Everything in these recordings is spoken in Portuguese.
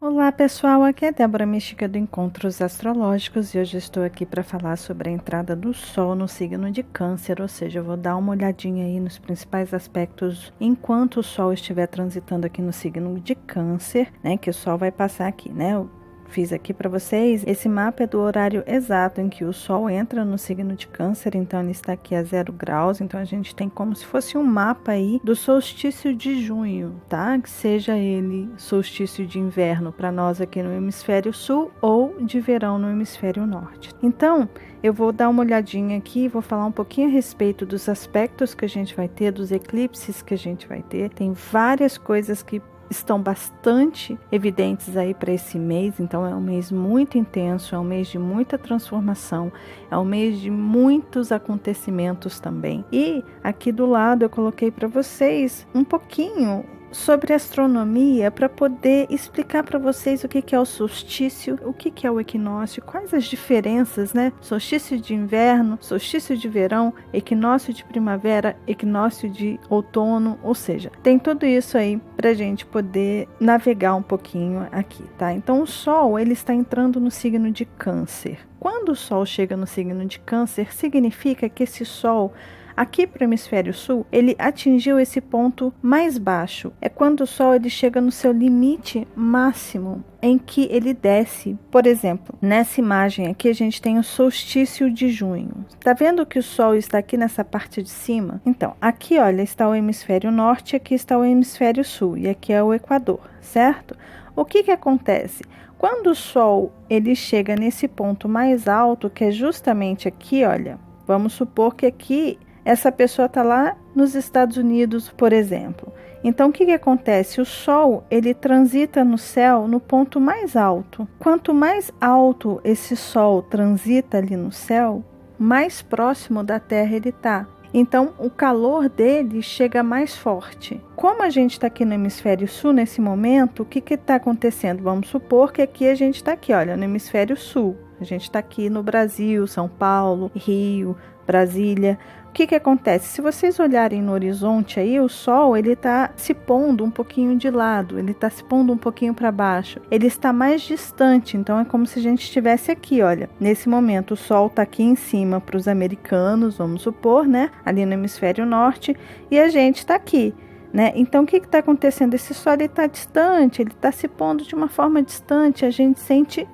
Olá pessoal, aqui é a Débora Mística do Encontros Astrológicos e hoje estou aqui para falar sobre a entrada do Sol no signo de Câncer, ou seja, eu vou dar uma olhadinha aí nos principais aspectos enquanto o Sol estiver transitando aqui no signo de Câncer, né, que o Sol vai passar aqui, né. Fiz aqui para vocês, esse mapa é do horário exato em que o Sol entra no signo de Câncer, então ele está aqui a 0 graus, então a gente tem como se fosse um mapa aí do solstício de junho, tá? Que seja ele solstício de inverno para nós aqui no hemisfério sul ou de verão no hemisfério norte. Então, eu vou dar uma olhadinha aqui, vou falar um pouquinho a respeito dos aspectos que a gente vai ter, dos eclipses que a gente vai ter. Tem várias coisas que estão bastante evidentes aí para esse mês, então é um mês muito intenso, é um mês de muita transformação, é um mês de muitos acontecimentos também. E aqui do lado eu coloquei para vocês um pouquinho sobre astronomia para poder explicar para vocês o que é o solstício, o que é o equinócio, quais as diferenças, né? Solstício de inverno, solstício de verão, equinócio de primavera, equinócio de outono, ou seja, tem tudo isso aí para a gente poder navegar um pouquinho aqui, tá? Então o Sol, ele está entrando no signo de Câncer. Quando o Sol chega no signo de Câncer, significa que esse Sol aqui para o hemisfério sul, ele atingiu esse ponto mais baixo. É quando o Sol ele chega no seu limite máximo, em que ele desce. Por exemplo, nessa imagem aqui a gente tem o solstício de junho. Tá vendo que o Sol está aqui nessa parte de cima? Então, aqui olha, está o hemisfério norte, aqui está o hemisfério sul e aqui é o Equador, certo? O que acontece? Quando o Sol ele chega nesse ponto mais alto, que é justamente aqui, olha, vamos supor que aqui essa pessoa está lá nos Estados Unidos, por exemplo. Então, o que acontece? O Sol, ele transita no céu no ponto mais alto. Quanto mais alto esse Sol transita ali no céu, mais próximo da Terra ele está. Então, o calor dele chega mais forte. Como a gente está aqui no hemisfério sul nesse momento, o que está acontecendo? Vamos supor que aqui a gente está aqui, olha, no hemisfério sul. A gente está aqui no Brasil, São Paulo, Rio, Brasília. O que acontece? Se vocês olharem no horizonte aí, o Sol ele está se pondo um pouquinho de lado, ele está se pondo um pouquinho para baixo. Ele está mais distante, então é como se a gente estivesse aqui, olha. Nesse momento o Sol está aqui em cima para os americanos, vamos supor, né? Ali no hemisfério norte, e a gente está aqui, né? Então o que está acontecendo? Esse Sol está distante, ele está se pondo de uma forma distante, a gente sente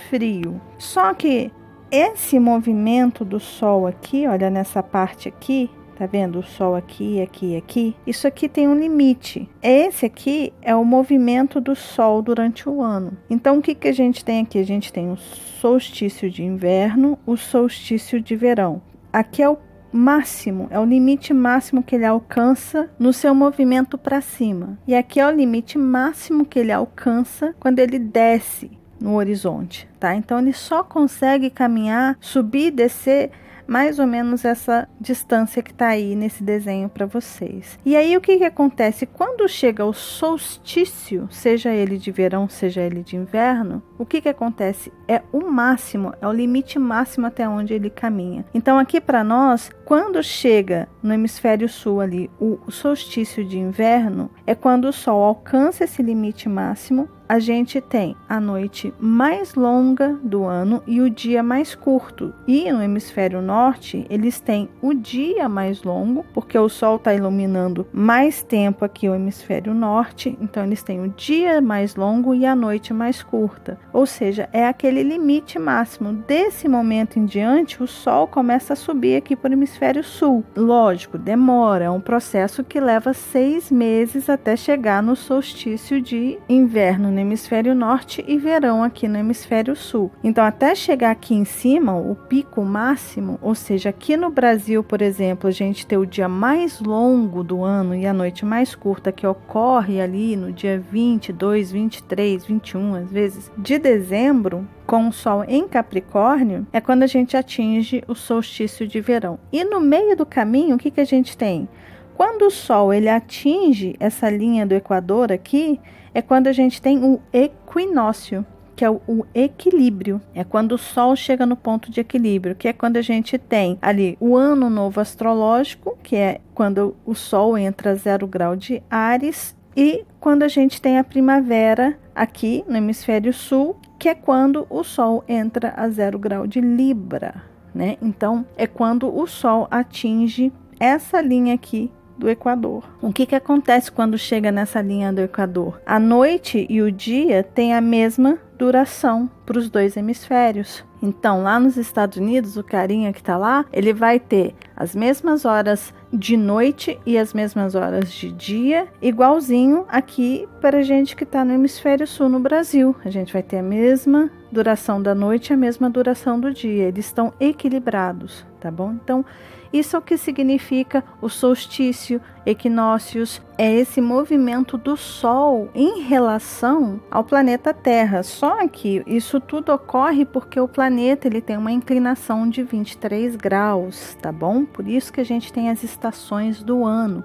frio. Só que esse movimento do Sol aqui, olha nessa parte aqui, tá vendo? O Sol aqui, aqui, aqui. Isso aqui tem um limite. Esse aqui é o movimento do Sol durante o ano. Então, o que a gente tem aqui? A gente tem o solstício de inverno, o solstício de verão. Aqui é o máximo, é o limite máximo que ele alcança no seu movimento para cima. E aqui é o limite máximo que ele alcança quando ele desce no horizonte, tá? Então ele só consegue caminhar, subir e descer mais ou menos essa distância que tá aí nesse desenho para vocês. E aí o que acontece? Quando chega o solstício, seja ele de verão, seja ele de inverno, o que acontece? É o máximo, é o limite máximo até onde ele caminha. Então aqui para nós, quando chega no hemisfério sul ali, o solstício de inverno, é quando o Sol alcança esse limite máximo. A gente tem a noite mais longa do ano e o dia mais curto. E no hemisfério norte, eles têm o dia mais longo, porque o Sol está iluminando mais tempo aqui o hemisfério norte. Então, eles têm o dia mais longo e a noite mais curta. Ou seja, é aquele limite máximo. Desse momento em diante, o Sol começa a subir aqui para o hemisfério sul. Lógico, demora. É um processo que leva 6 meses até chegar no solstício de inverno, no hemisfério norte, e verão aqui no hemisfério sul. Então, até chegar aqui em cima, o pico máximo, ou seja, aqui no Brasil, por exemplo, a gente tem o dia mais longo do ano e a noite mais curta, que ocorre ali no dia 22, 23, 21, às vezes, de dezembro, com o Sol em Capricórnio, é quando a gente atinge o solstício de verão. E no meio do caminho, o que a gente tem? Quando o Sol ele atinge essa linha do Equador aqui, é quando a gente tem o equinócio, que é o equilíbrio. É quando o Sol chega no ponto de equilíbrio, que é quando a gente tem ali o ano novo astrológico, que é quando o Sol entra a 0 grau de Áries, e quando a gente tem a primavera aqui no hemisfério sul, que é quando o Sol entra a 0 grau de Libra, né? Então, é quando o Sol atinge essa linha aqui do Equador. O que acontece quando chega nessa linha do Equador? A noite e o dia têm a mesma duração para os dois hemisférios. Então, lá nos Estados Unidos, o carinha que está lá, ele vai ter as mesmas horas de noite e as mesmas horas de dia, igualzinho aqui para a gente que está no hemisfério sul no Brasil. A gente vai ter a mesma duração da noite e a mesma duração do dia. Eles estão equilibrados, tá bom? Então, isso é o que significa o solstício, equinócios, é esse movimento do Sol em relação ao planeta Terra. Só que isso tudo ocorre porque o planeta ele tem uma inclinação de 23 graus, tá bom? Por isso que a gente tem as estações do ano.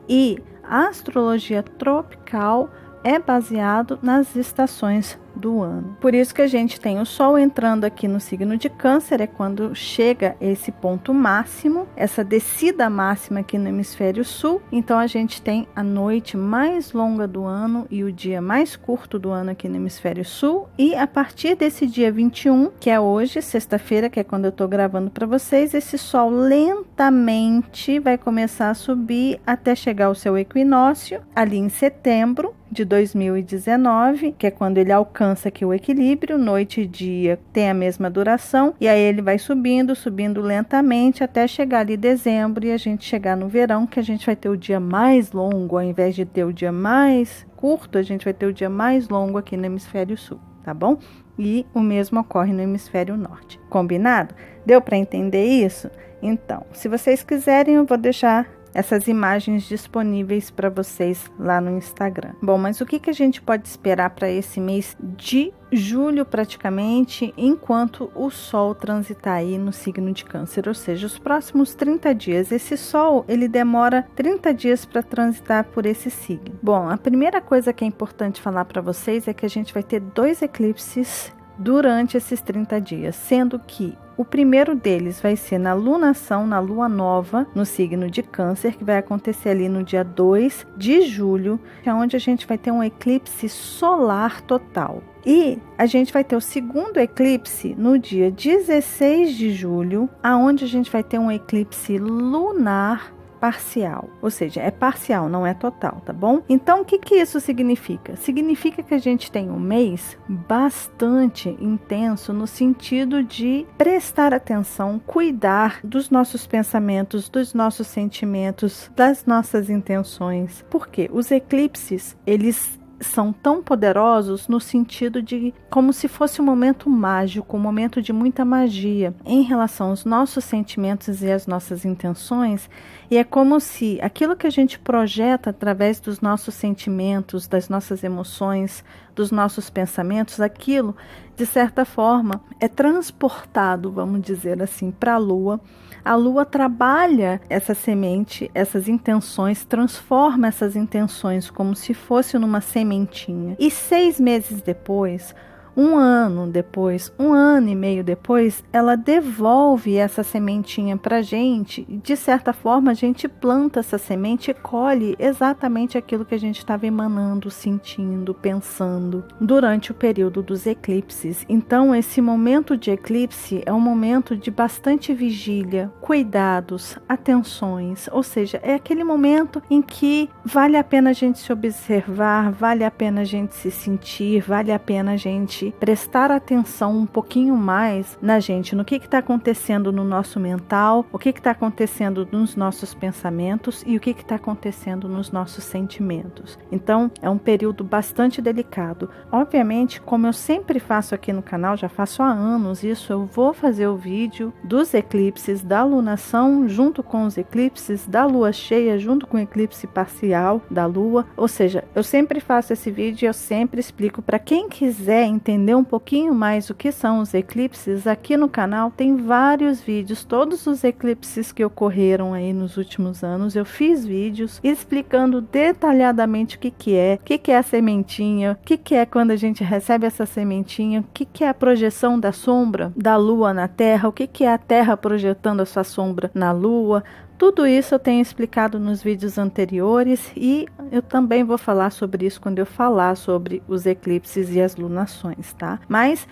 E a astrologia tropical é baseado nas estações do ano. Por isso que a gente tem o Sol entrando aqui no signo de Câncer, é quando chega esse ponto máximo, essa descida máxima aqui no hemisfério sul. Então a gente tem a noite mais longa do ano e o dia mais curto do ano aqui no hemisfério sul. E a partir desse dia 21, que é hoje, sexta-feira, que é quando eu tô gravando para vocês, esse Sol lentamente vai começar a subir até chegar ao seu equinócio ali em setembro de 2019, que é quando ele alcança aqui o equilíbrio, noite e dia tem a mesma duração, e aí ele vai subindo lentamente até chegar ali dezembro e a gente chegar no verão, que a gente vai ter o dia mais longo, ao invés de ter o dia mais curto, a gente vai ter o dia mais longo aqui no hemisfério sul, tá bom? E o mesmo ocorre no hemisfério norte. Combinado? Deu para entender isso? Então, se vocês quiserem, eu vou deixar essas imagens disponíveis para vocês lá no Instagram. Bom, mas o que a gente pode esperar para esse mês de julho praticamente, enquanto o Sol transitar aí no signo de Câncer, ou seja, os próximos 30 dias. Esse Sol, ele demora 30 dias para transitar por esse signo. Bom, a primeira coisa que é importante falar para vocês é que a gente vai ter 2 eclipses durante esses 30 dias, sendo que o primeiro deles vai ser na lunação, na lua nova, no signo de Câncer, que vai acontecer ali no dia 2 de julho, que é onde a gente vai ter um eclipse solar total. E a gente vai ter o segundo eclipse no dia 16 de julho, aonde a gente vai ter um eclipse lunar parcial, ou seja, é parcial, não é total, tá bom? Então, o que isso significa? Significa que a gente tem um mês bastante intenso no sentido de prestar atenção, cuidar dos nossos pensamentos, dos nossos sentimentos, das nossas intenções. Porque os eclipses, eles são tão poderosos no sentido de como se fosse um momento mágico, um momento de muita magia em relação aos nossos sentimentos e às nossas intenções, e é como se aquilo que a gente projeta através dos nossos sentimentos, das nossas emoções, dos nossos pensamentos, aquilo, de certa forma, é transportado, vamos dizer assim, para a Lua. A Lua trabalha essa semente, essas intenções, transforma essas intenções como se fosse numa sementinha. E 6 meses depois, 1 ano depois, 1 ano e meio depois, ela devolve essa sementinha para a gente. E, de certa forma, a gente planta essa semente e colhe exatamente aquilo que a gente estava emanando, sentindo, pensando durante o período dos eclipses. Então, esse momento de eclipse é um momento de bastante vigília, cuidados, atenções, ou seja, é aquele momento em que vale a pena a gente se observar, vale a pena a gente se sentir, vale a pena a gente prestar atenção um pouquinho mais na gente, no que está acontecendo no nosso mental, o que está acontecendo nos nossos pensamentos e o que está acontecendo nos nossos sentimentos. Então, é um período bastante delicado. Obviamente, como eu sempre faço aqui no canal, já faço há anos isso, eu vou fazer o vídeo dos eclipses, da lunação junto com os eclipses, da lua cheia junto com o eclipse parcial da lua, ou seja, eu sempre faço esse vídeo e eu sempre explico para quem quiser entender um pouquinho mais o que são os eclipses. Aqui no canal tem vários vídeos, todos os eclipses que ocorreram aí nos últimos anos, eu fiz vídeos explicando detalhadamente o que é a sementinha, o que é quando a gente recebe essa sementinha, o que é a projeção da sombra da lua na terra, o que é a terra projetando a sua sombra na lua, Tudo isso eu tenho explicado nos vídeos anteriores e eu também vou falar sobre isso quando eu falar sobre os eclipses e as lunações, tá? Mas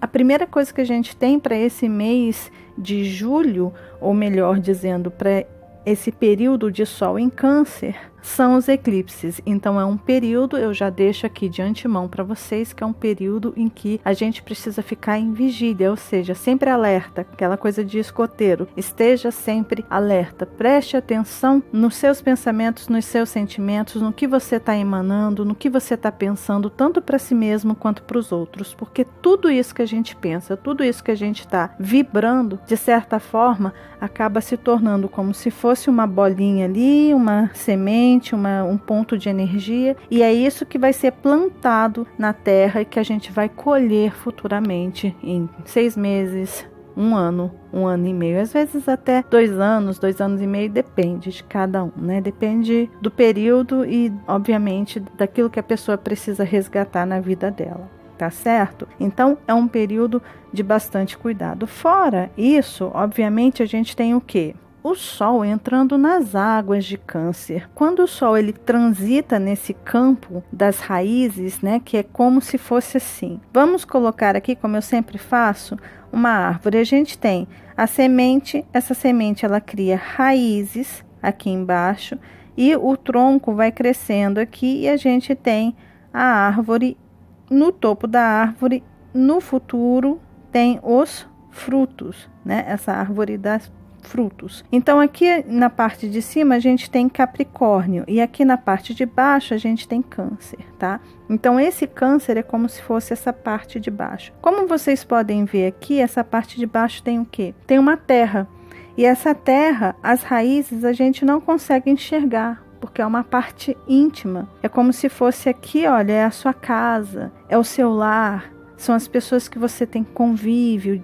a primeira coisa que a gente tem para esse mês de julho, ou melhor dizendo, para esse período de Sol em Câncer, são os eclipses. Então é um período, eu já deixo aqui de antemão para vocês, que é um período em que a gente precisa ficar em vigília, ou seja, sempre alerta, aquela coisa de escoteiro, esteja sempre alerta, preste atenção nos seus pensamentos, nos seus sentimentos, no que você está emanando, no que você está pensando, tanto para si mesmo quanto para os outros, porque tudo isso que a gente pensa, tudo isso que a gente está vibrando, de certa forma, acaba se tornando como se fosse uma bolinha ali, uma semente, um ponto de energia, e é isso que vai ser plantado na Terra e que a gente vai colher futuramente em 6 meses, 1 ano, 1 ano e meio, às vezes até 2 anos, 2 anos e meio, depende de cada um, né? Depende do período e, obviamente, daquilo que a pessoa precisa resgatar na vida dela. Tá certo? Então, é um período de bastante cuidado. Fora isso, obviamente, a gente tem o quê? O Sol entrando nas águas de Câncer. Quando o Sol ele transita nesse campo das raízes, né, que é como se fosse assim. Vamos colocar aqui, como eu sempre faço, uma árvore. A gente tem a semente, essa semente ela cria raízes aqui embaixo e o tronco vai crescendo aqui e a gente tem a árvore. No topo da árvore, no futuro, tem os frutos, né? Essa árvore das frutos. Então, aqui na parte de cima, a gente tem Capricórnio. E aqui na parte de baixo, a gente tem Câncer, tá? Então, esse Câncer é como se fosse essa parte de baixo. Como vocês podem ver aqui, essa parte de baixo tem o quê? Tem uma terra. E essa terra, as raízes, a gente não consegue enxergar, porque é uma parte íntima. É como se fosse aqui, olha, é a sua casa, é o seu lar, são as pessoas que você tem convívio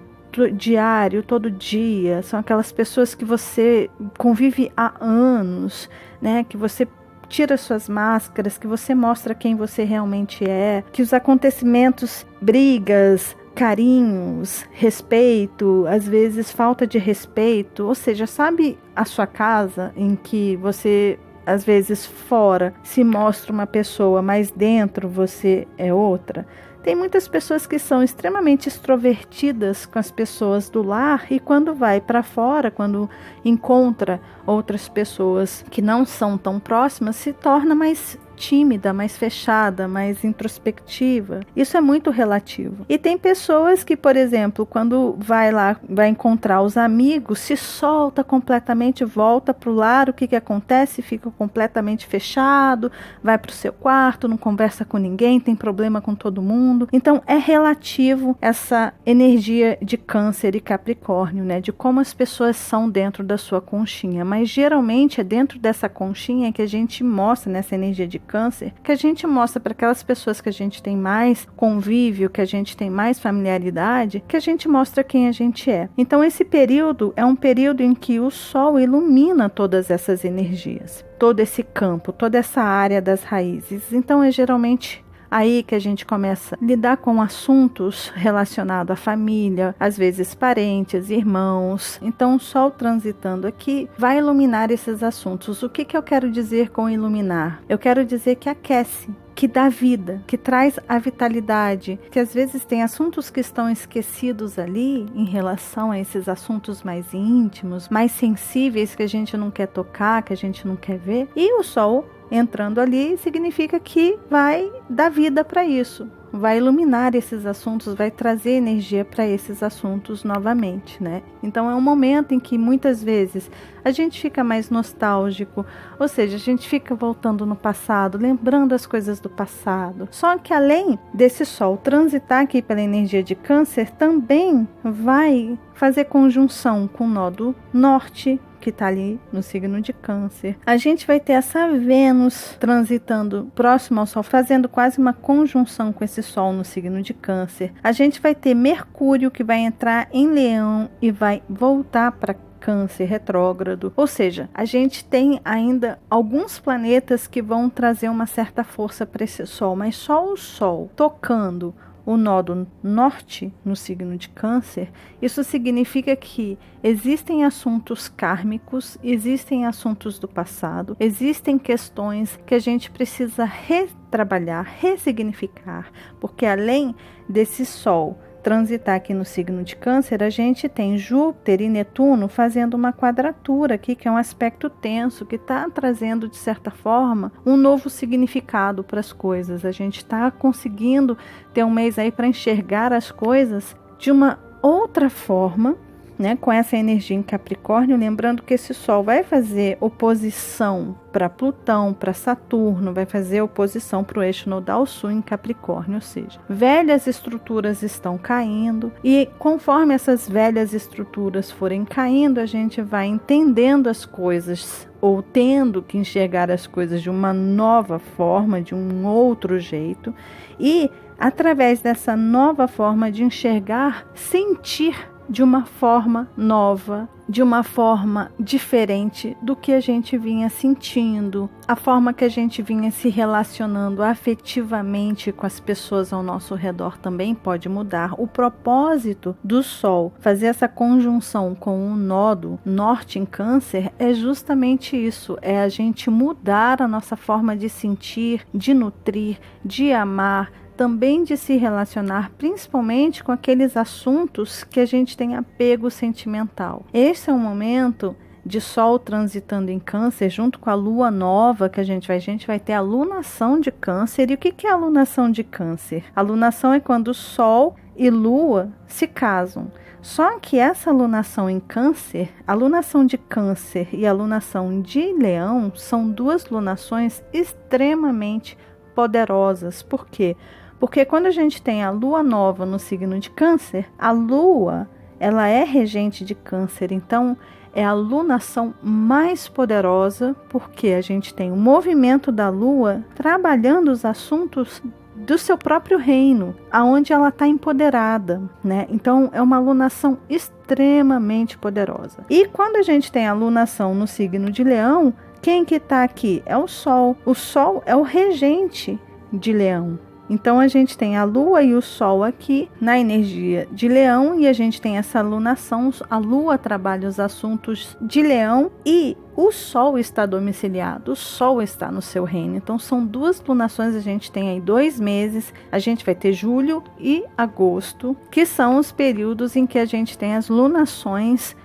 diário, todo dia, são aquelas pessoas que você convive há anos, né? Que você tira suas máscaras, que você mostra quem você realmente é, que os acontecimentos, brigas, carinhos, respeito, às vezes falta de respeito, ou seja, sabe a sua casa em que você às vezes fora se mostra uma pessoa, mas dentro você é outra? Tem muitas pessoas que são extremamente extrovertidas com as pessoas do lar e quando vai para fora, quando encontra outras pessoas que não são tão próximas, se torna mais tímida, mais fechada, mais introspectiva. Isso é muito relativo. E tem pessoas que, por exemplo, quando vai lá, vai encontrar os amigos, se solta completamente, volta para o lar, o que acontece? Fica completamente fechado, vai para o seu quarto, não conversa com ninguém, tem problema com todo mundo. Então, é relativo essa energia de Câncer e Capricórnio, né? De como as pessoas são dentro da sua conchinha. Mas, geralmente, é dentro dessa conchinha que a gente mostra, nessa energia de Câncer, que a gente mostra para aquelas pessoas que a gente tem mais convívio, que a gente tem mais familiaridade, que a gente mostra quem a gente é. Então esse período é um período em que o Sol ilumina todas essas energias, todo esse campo, toda essa área das raízes. Então é geralmente aí que a gente começa a lidar com assuntos relacionados à família, às vezes parentes, irmãos. Então o Sol transitando aqui vai iluminar esses assuntos. O que eu quero dizer com iluminar? Eu quero dizer que aquece, que dá vida, que traz a vitalidade, que às vezes tem assuntos que estão esquecidos ali em relação a esses assuntos mais íntimos, mais sensíveis que a gente não quer tocar, que a gente não quer ver. E o Sol entrando ali significa que vai dar vida para isso, vai iluminar esses assuntos, vai trazer energia para esses assuntos novamente, né? Então é um momento em que muitas vezes a gente fica mais nostálgico, ou seja, a gente fica voltando no passado, lembrando as coisas do passado. Só que além desse Sol transitar aqui pela energia de Câncer, também vai fazer conjunção com o nó do norte, que está ali no signo de Câncer. A gente vai ter essa Vênus transitando próximo ao Sol, fazendo quase uma conjunção com esse Sol no signo de Câncer. A gente vai ter Mercúrio, que vai entrar em Leão e vai voltar para Câncer retrógrado. Ou seja, a gente tem ainda alguns planetas que vão trazer uma certa força para esse Sol, mas só o Sol tocando o nódo norte no signo de Câncer, isso significa que existem assuntos kármicos, existem assuntos do passado, existem questões que a gente precisa retrabalhar, ressignificar, porque além desse Sol transitar aqui no signo de Câncer, a gente tem Júpiter e Netuno fazendo uma quadratura aqui, que é um aspecto tenso, que está trazendo, de certa forma, um novo significado para as coisas. A gente está conseguindo ter um mês aí para enxergar as coisas de uma outra forma, né, com essa energia em Capricórnio, lembrando que esse Sol vai fazer oposição para Plutão, para Saturno, vai fazer oposição para o eixo nodal sul em Capricórnio, ou seja, velhas estruturas estão caindo e conforme essas velhas estruturas forem caindo, a gente vai entendendo as coisas ou tendo que enxergar as coisas de uma nova forma, de um outro jeito e através dessa nova forma de enxergar, sentir de uma forma nova, de uma forma diferente do que a gente vinha sentindo, a forma que a gente vinha se relacionando afetivamente com as pessoas ao nosso redor também pode mudar. O propósito do Sol fazer essa conjunção com o nódo norte em Câncer é justamente isso, é a gente mudar a nossa forma de sentir, de nutrir, de amar, também de se relacionar principalmente com aqueles assuntos que a gente tem apego sentimental. Esse é um momento de Sol transitando em Câncer, junto com a Lua nova que a gente vai ter a lunação de Câncer. E o que é a lunação de Câncer? A lunação é quando Sol e Lua se casam. Só que essa lunação em Câncer, a lunação de Câncer e a lunação de Leão, são duas lunações extremamente poderosas. Por quê? Porque quando a gente tem a Lua nova no signo de Câncer, a Lua, ela é regente de Câncer, então é a lunação mais poderosa, porque a gente tem o movimento da Lua trabalhando os assuntos do seu próprio reino, aonde ela está empoderada, né? Então é uma lunação extremamente poderosa. E quando a gente tem a lunação no signo de Leão, quem que está aqui? É o Sol. O Sol é o regente de Leão. Então a gente tem a Lua e o Sol aqui na energia de Leão e a gente tem essa lunação. A Lua trabalha os assuntos de Leão e o Sol está domiciliado, o Sol está no seu reino. Então são duas lunações, a gente tem aí 2 meses, a gente vai ter julho e agosto, que são os períodos em que a gente tem as lunações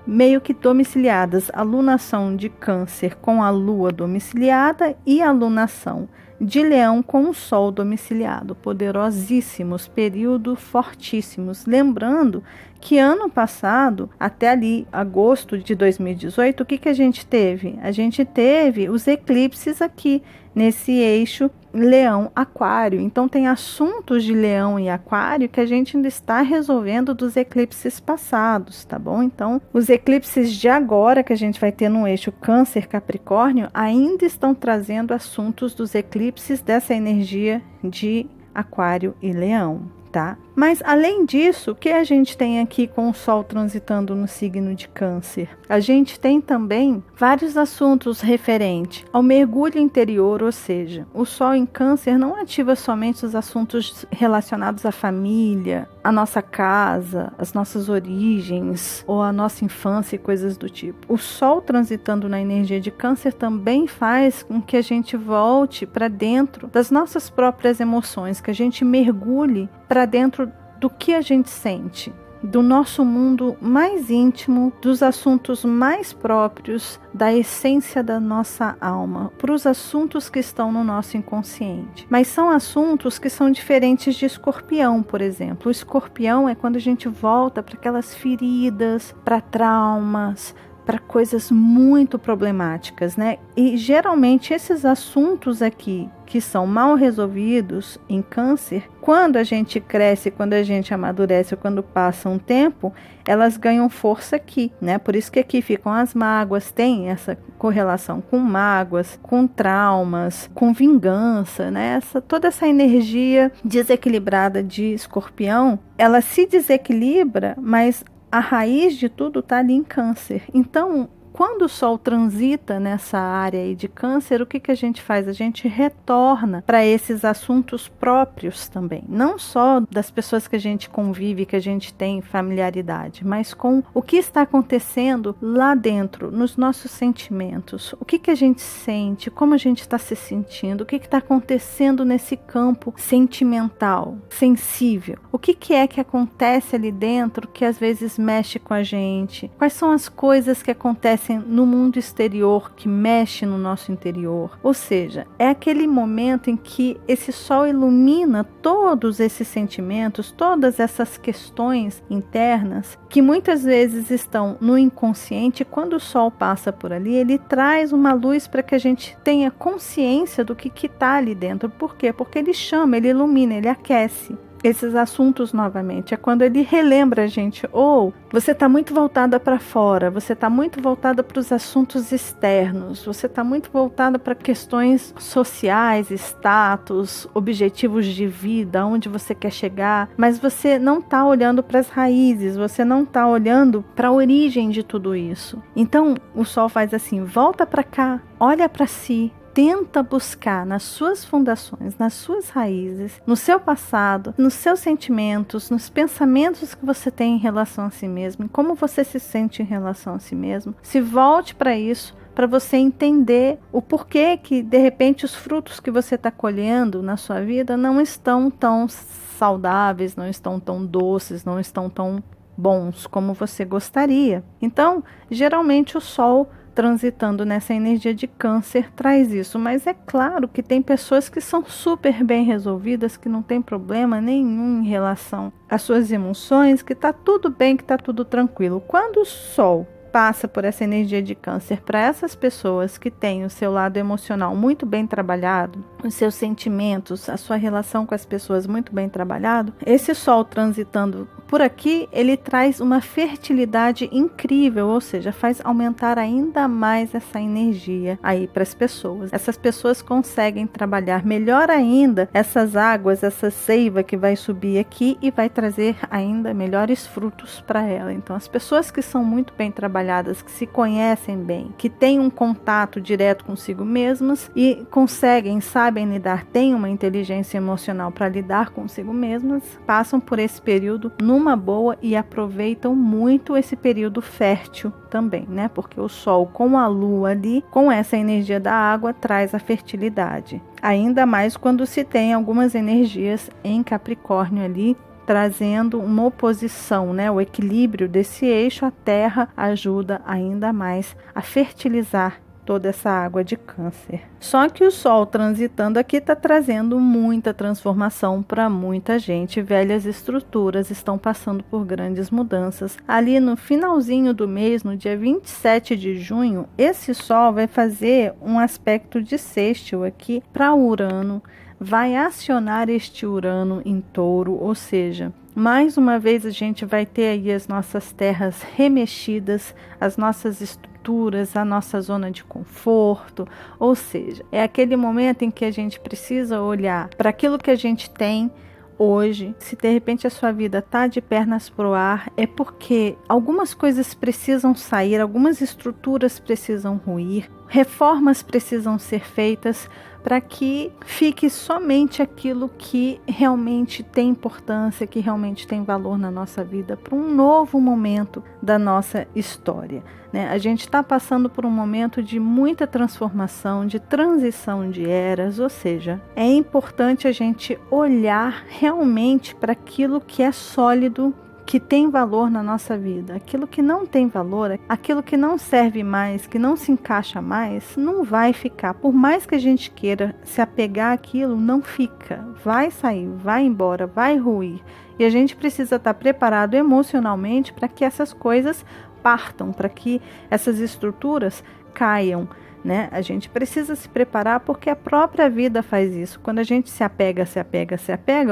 meio que domiciliadas. A lunação de Câncer com a Lua domiciliada e a lunação de Leão com o Sol domiciliado. Poderosíssimos, período fortíssimos. Lembrando que ano passado, até ali, agosto de 2018, o que a gente teve? A gente teve os eclipses aqui, nesse eixo Leão-Aquário. Então tem assuntos de Leão e Aquário que a gente ainda está resolvendo dos eclipses passados, tá bom? Então os eclipses de agora que a gente vai ter no eixo Câncer-Capricórnio ainda estão trazendo assuntos dos eclipses dessa energia de Aquário e Leão, tá? Mas além disso, o que a gente tem aqui com o Sol transitando no signo de Câncer? A gente tem também vários assuntos referentes ao mergulho interior, ou seja, o Sol em Câncer não ativa somente os assuntos relacionados à família, à nossa casa, às nossas origens ou à nossa infância e coisas do tipo. O Sol transitando na energia de Câncer também faz com que a gente volte para dentro das nossas próprias emoções, que a gente mergulhe para dentro do que a gente sente, do nosso mundo mais íntimo, dos assuntos mais próprios, da essência da nossa alma, para os assuntos que estão no nosso inconsciente. Mas são assuntos que são diferentes de Escorpião, por exemplo. O Escorpião é quando a gente volta para aquelas feridas, para traumas, para coisas muito problemáticas, né? E geralmente esses assuntos aqui que são mal resolvidos em Câncer, quando a gente cresce, quando a gente amadurece, ou quando passa um tempo, elas ganham força aqui, né? Por isso que aqui ficam as mágoas, tem essa correlação com mágoas, com traumas, com vingança, né? Toda essa energia desequilibrada de Escorpião, ela se desequilibra, mas a raiz de tudo está ali em Câncer. Então, quando o Sol transita nessa área aí de Câncer, o que a gente faz? A gente retorna para esses assuntos próprios também, não só das pessoas que a gente convive, que a gente tem familiaridade, mas com o que está acontecendo lá dentro, nos nossos sentimentos, o que a gente sente, como a gente está se sentindo, o que está acontecendo nesse campo sentimental, sensível, o que é que acontece ali dentro que às vezes mexe com a gente, quais são as coisas que acontecem no mundo exterior que mexe no nosso interior. Ou seja, é aquele momento em que esse Sol ilumina todos esses sentimentos, todas essas questões internas que muitas vezes estão no inconsciente. Quando o Sol passa por ali, ele traz uma luz para que a gente tenha consciência do que está ali dentro. Por quê? Porque ele chama, ele ilumina, ele aquece esses assuntos novamente. É quando ele relembra a gente, você está muito voltada para fora, você está muito voltada para os assuntos externos, você está muito voltada para questões sociais, status, objetivos de vida, onde você quer chegar, mas você não está olhando para as raízes, você não está olhando para a origem de tudo isso. Então o Sol faz assim, volta para cá, olha para si, tenta buscar nas suas fundações, nas suas raízes, no seu passado, nos seus sentimentos, nos pensamentos que você tem em relação a si mesmo, em como você se sente em relação a si mesmo. Se volte para isso, para você entender o porquê que, de repente, os frutos que você está colhendo na sua vida não estão tão saudáveis, não estão tão doces, não estão tão bons como você gostaria. Então, geralmente o Sol transitando nessa energia de Câncer traz isso, mas é claro que tem pessoas que são super bem resolvidas, que não tem problema nenhum em relação às suas emoções, que tá tudo bem, que tá tudo tranquilo. Quando o Sol passa por essa energia de Câncer para essas pessoas que têm o seu lado emocional muito bem trabalhado, os seus sentimentos, a sua relação com as pessoas muito bem trabalhado, esse Sol transitando por aqui, ele traz uma fertilidade incrível, ou seja, faz aumentar ainda mais essa energia aí para as pessoas. Essas pessoas conseguem trabalhar melhor ainda essas águas, essa seiva que vai subir aqui e vai trazer ainda melhores frutos para ela. Então, as pessoas que são muito bem trabalhadas, que se conhecem bem, que têm um contato direto consigo mesmas e conseguem, sabem lidar, têm uma inteligência emocional para lidar consigo mesmas, passam por esse período numa boa e aproveitam muito esse período fértil também, né? Porque o Sol com a Lua ali, com essa energia da água, traz a fertilidade. Ainda mais quando se tem algumas energias em Capricórnio ali, trazendo uma oposição, né? O equilíbrio desse eixo, a Terra ajuda ainda mais a fertilizar toda essa água de Câncer. Só que o Sol transitando aqui está trazendo muita transformação para muita gente. Velhas estruturas estão passando por grandes mudanças. Ali no finalzinho do mês, no dia 27 de junho, esse Sol vai fazer um aspecto de sextil aqui para Urano. Vai acionar este Urano em Touro, ou seja, mais uma vez a gente vai ter aí as nossas terras remexidas, as nossas estruturas, a nossa zona de conforto, ou seja, é aquele momento em que a gente precisa olhar para aquilo que a gente tem hoje. Se de repente a sua vida está de pernas pro ar, é porque algumas coisas precisam sair, algumas estruturas precisam ruir, reformas precisam ser feitas para que fique somente aquilo que realmente tem importância, que realmente tem valor na nossa vida, para um novo momento da nossa história, né? A gente está passando por um momento de muita transformação, de transição de eras, ou seja, é importante a gente olhar realmente para aquilo que é sólido, que tem valor na nossa vida. Aquilo que não tem valor, aquilo que não serve mais, que não se encaixa mais, não vai ficar. Por mais que a gente queira se apegar àquilo, não fica. Vai sair, vai embora, vai ruir. E a gente precisa estar preparado emocionalmente para que essas coisas partam, para que essas estruturas caiam, né? A gente precisa se preparar porque a própria vida faz isso. Quando a gente se apega,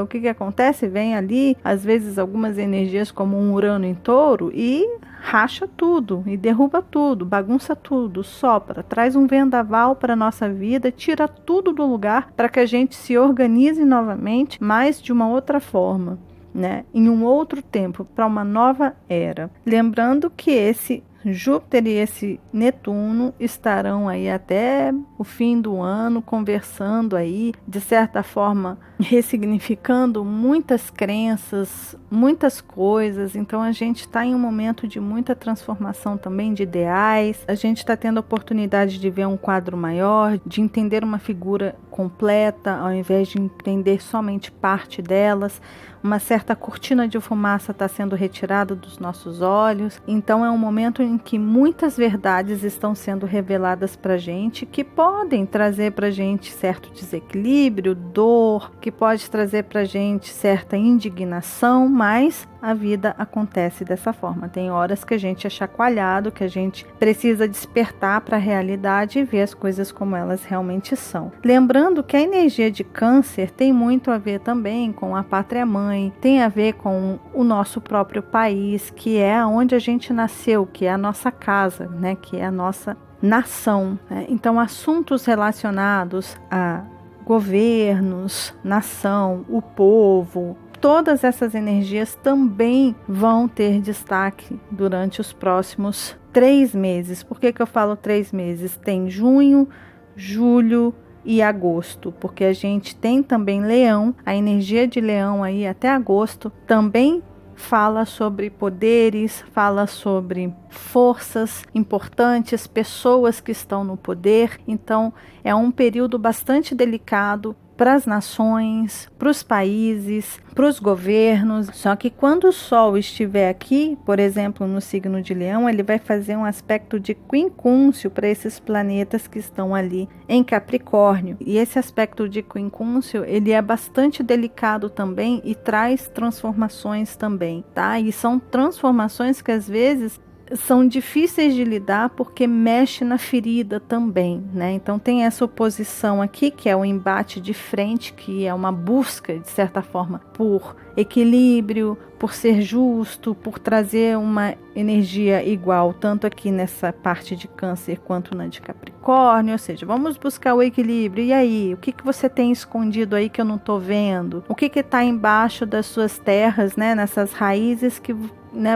o que acontece? Vem ali, às vezes, algumas energias como um Urano em Touro e racha tudo, e derruba tudo, bagunça tudo, sopra, traz um vendaval para a nossa vida, tira tudo do lugar para que a gente se organize novamente, mas de uma outra forma, né? Em um outro tempo, para uma nova era. Lembrando que esse Júpiter e esse Netuno estarão aí até o fim do ano conversando aí, de certa forma, ressignificando muitas crenças, muitas coisas. Então a gente está em um momento de muita transformação também de ideais. A gente está tendo a oportunidade de ver um quadro maior, de entender uma figura completa, ao invés de entender somente parte delas. Uma certa cortina de fumaça está sendo retirada dos nossos olhos. Então é um momento em que muitas verdades estão sendo reveladas para a gente, que podem trazer para a gente certo desequilíbrio, dor, que pode trazer para a gente certa indignação, mas a vida acontece dessa forma. Tem horas que a gente é chacoalhado, que a gente precisa despertar para a realidade e ver as coisas como elas realmente são. Lembrando que a energia de Câncer tem muito a ver também com a pátria-mãe, tem a ver com o nosso próprio país, que é onde a gente nasceu, que é a nossa casa, né? Que é a nossa nação. Né? Então, assuntos relacionados a governos, nação, o povo, todas essas energias também vão ter destaque durante os próximos 3 meses. Por que eu falo 3 meses? Tem junho, julho e agosto, porque a gente tem também Leão, a energia de Leão aí até agosto também fala sobre poderes, fala sobre forças importantes, pessoas que estão no poder. Então é um período bastante delicado para as nações, para os países, para os governos. Só que quando o Sol estiver aqui, por exemplo, no signo de Leão, ele vai fazer um aspecto de quincúncio para esses planetas que estão ali em Capricórnio. E esse aspecto de quincúncio, ele é bastante delicado também e traz transformações também, tá? E são transformações que às vezes são difíceis de lidar porque mexe na ferida também, né? Então tem essa oposição aqui, que é o embate de frente, que é uma busca, de certa forma, por equilíbrio, por ser justo, por trazer uma energia igual, tanto aqui nessa parte de Câncer quanto na de Capricórnio, ou seja, vamos buscar o equilíbrio. E aí, o que você tem escondido aí que eu não estou vendo? O que está embaixo das suas terras, né? Nessas raízes que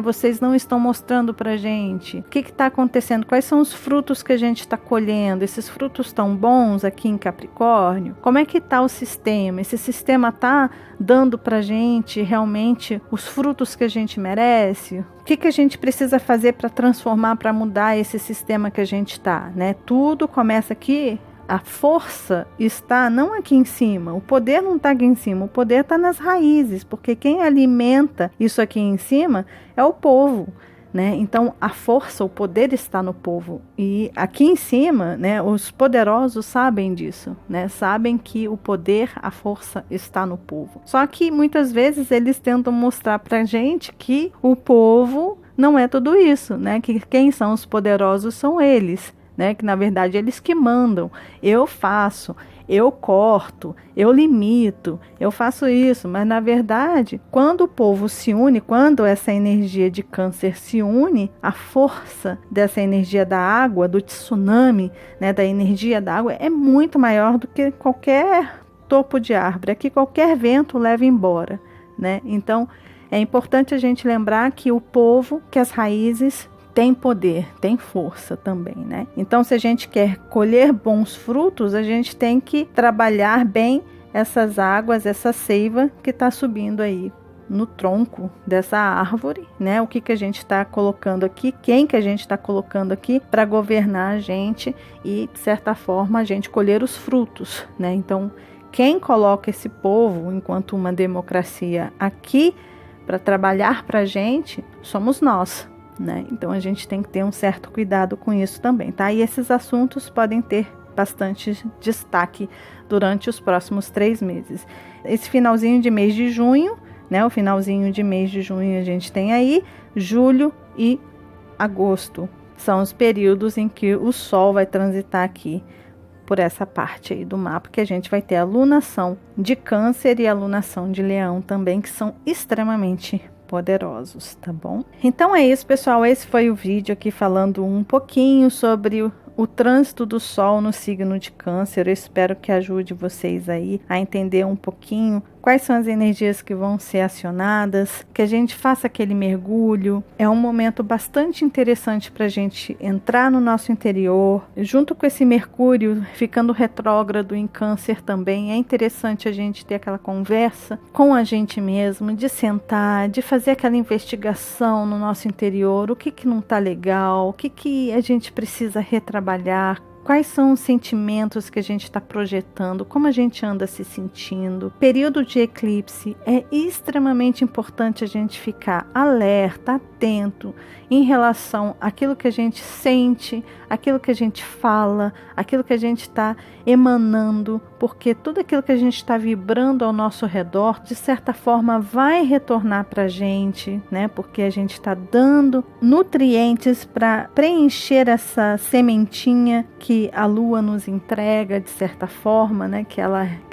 vocês não estão mostrando pra gente? O que está acontecendo? Quais são os frutos que a gente está colhendo? Esses frutos estão bons aqui em Capricórnio? Como é que está o sistema? Esse sistema está dando pra gente realmente os frutos que a gente merece? O que a gente precisa fazer para transformar, para mudar esse sistema que a gente está, né? Tudo começa aqui. A força está não aqui em cima, o poder não está aqui em cima, o poder está nas raízes, porque quem alimenta isso aqui em cima é o povo, né? Então a força, o poder está no povo, e aqui em cima, né, os poderosos sabem disso, né? Sabem que o poder, a força está no povo. Só que muitas vezes eles tentam mostrar pra gente que o povo não é tudo isso, né? Que quem são os poderosos são eles, né? Que na verdade eles que mandam. Eu faço, eu corto, eu limito, eu faço isso, mas na verdade, quando o povo se une, quando essa energia de Câncer se une, a força dessa energia da água, do tsunami, né, da energia da água, é muito maior do que qualquer topo de árvore, que qualquer vento leva embora, né? Então, é importante a gente lembrar que o povo, que as raízes tem poder, tem força também, né? Então, se a gente quer colher bons frutos, a gente tem que trabalhar bem essas águas, essa seiva que está subindo aí no tronco dessa árvore, né? O que a gente está colocando aqui, quem que a gente está colocando aqui para governar a gente e, de certa forma, a gente colher os frutos, né? Então, quem coloca esse povo enquanto uma democracia aqui para trabalhar para a gente, somos nós, né? Então a gente tem que ter um certo cuidado com isso também, tá? E esses assuntos podem ter bastante destaque durante os próximos 3 meses. Esse finalzinho de mês de junho, né? O finalzinho de mês de junho a gente tem aí julho e agosto. São os períodos em que o Sol vai transitar aqui por essa parte aí do mapa, que a gente vai ter a lunação de Câncer e a lunação de Leão também, que são extremamente poderosos, tá bom? Então é isso, pessoal, esse foi o vídeo aqui falando um pouquinho sobre o trânsito do Sol no signo de Câncer. Eu espero que ajude vocês aí a entender um pouquinho quais são as energias que vão ser acionadas, que a gente faça aquele mergulho. É um momento bastante interessante para a gente entrar no nosso interior. Junto com esse Mercúrio ficando retrógrado em Câncer também, é interessante a gente ter aquela conversa com a gente mesmo, de sentar, de fazer aquela investigação no nosso interior, o que não está legal, o que a gente precisa retrabalhar, quais são os sentimentos que a gente está projetando, como a gente anda se sentindo. Período de eclipse é extremamente importante a gente ficar alerta, atento em relação àquilo que a gente sente, aquilo que a gente fala, aquilo que a gente está emanando, porque tudo aquilo que a gente está vibrando ao nosso redor, de certa forma, vai retornar para a gente, né? Porque a gente está dando nutrientes para preencher essa sementinha que a Lua nos entrega, de certa forma, né? Que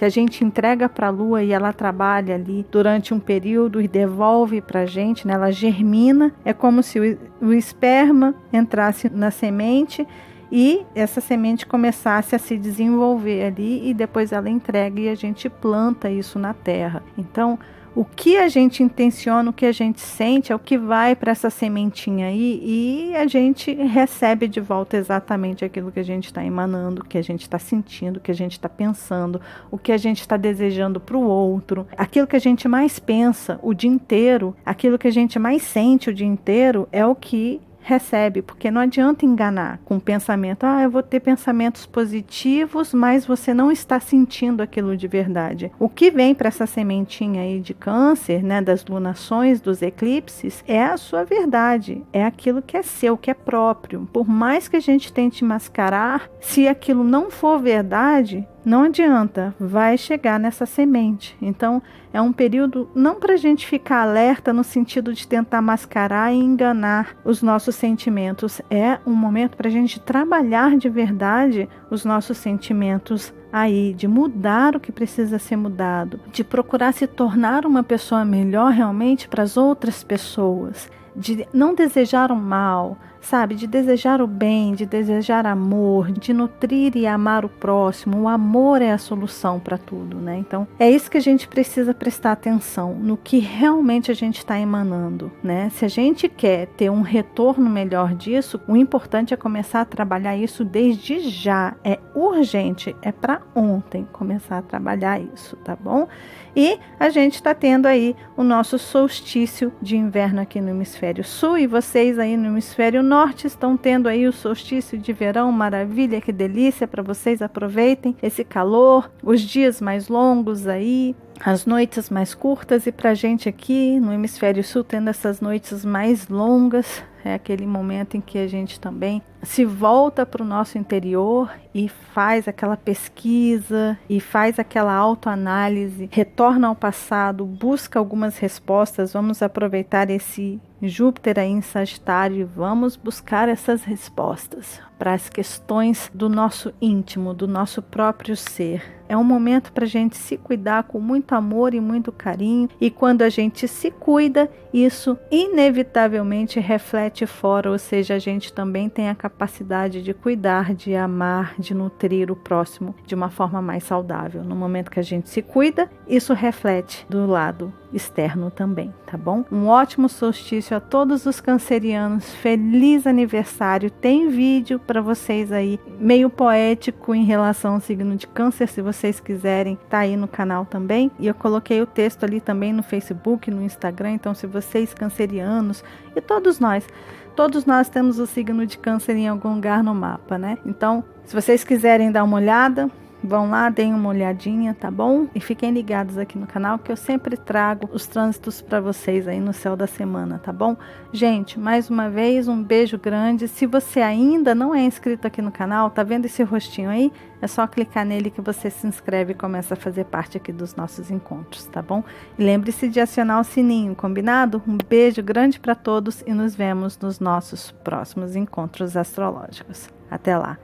a gente entrega para a Lua e ela trabalha ali durante um período e devolve para a gente, né? Ela germina, é como se o esperma entrasse na semente e essa semente começasse a se desenvolver ali e depois ela entrega e a gente planta isso na terra. Então, o que a gente intenciona, o que a gente sente é o que vai para essa sementinha aí e a gente recebe de volta exatamente aquilo que a gente está emanando, o que a gente está sentindo, o que a gente está pensando, o que a gente está desejando para o outro. Aquilo que a gente mais pensa o dia inteiro, aquilo que a gente mais sente o dia inteiro é o que recebe, porque não adianta enganar com o pensamento, eu vou ter pensamentos positivos, mas você não está sentindo aquilo de verdade. O que vem para essa sementinha aí de Câncer, né, das lunações, dos eclipses, é a sua verdade, é aquilo que é seu, que é próprio. Por mais que a gente tente mascarar, se aquilo não for verdade, não adianta, vai chegar nessa semente. Então, é um período não para a gente ficar alerta no sentido de tentar mascarar e enganar os nossos sentimentos. É um momento para a gente trabalhar de verdade os nossos sentimentos aí, de mudar o que precisa ser mudado, de procurar se tornar uma pessoa melhor realmente para as outras pessoas, de não desejar o mal, sabe, de desejar o bem, de desejar amor, de nutrir e amar o próximo. O amor é a solução para tudo, né? Então, é isso que a gente precisa prestar atenção, no que realmente a gente está emanando, né? Se a gente quer ter um retorno melhor disso, o importante é começar a trabalhar isso desde já. É urgente, é para ontem começar a trabalhar isso, tá bom? E a gente está tendo aí o nosso solstício de inverno aqui no hemisfério sul e vocês aí no hemisfério norte estão tendo aí o solstício de verão, maravilha, que delícia para vocês, aproveitem esse calor, os dias mais longos aí, as noites mais curtas, e pra gente aqui no hemisfério sul tendo essas noites mais longas, é aquele momento em que a gente também se volta para o nosso interior e faz aquela pesquisa e faz aquela autoanálise, retorna ao passado, busca algumas respostas. Vamos aproveitar esse Júpiter aí em Sagitário e vamos buscar essas respostas para as questões do nosso íntimo, do nosso próprio ser. É um momento para a gente se cuidar com muito amor e muito carinho, e quando a gente se cuida, isso inevitavelmente reflete fora, ou seja, a gente também tem a capacidade de cuidar, de amar, de nutrir o próximo de uma forma mais saudável. No momento que a gente se cuida, isso reflete do lado externo também, tá bom? Um ótimo solstício a todos os cancerianos, feliz aniversário. Tem vídeo para vocês aí, meio poético em relação ao signo de Câncer, se vocês quiserem, tá aí no canal também, e eu coloquei o texto ali também no Facebook, no Instagram. Então, se vocês cancerianos e todos nós temos o signo de Câncer em algum lugar no mapa, né? Então, se vocês quiserem dar uma olhada, vão lá, deem uma olhadinha, tá bom? E fiquem ligados aqui no canal, que eu sempre trago os trânsitos para vocês aí no céu da semana, tá bom? Gente, mais uma vez, um beijo grande. Se você ainda não é inscrito aqui no canal, tá vendo esse rostinho aí? É só clicar nele que você se inscreve e começa a fazer parte aqui dos nossos encontros, tá bom? E lembre-se de acionar o sininho, combinado? Um beijo grande para todos e nos vemos nos nossos próximos encontros astrológicos. Até lá.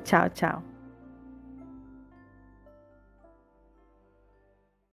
Tchau, tchau.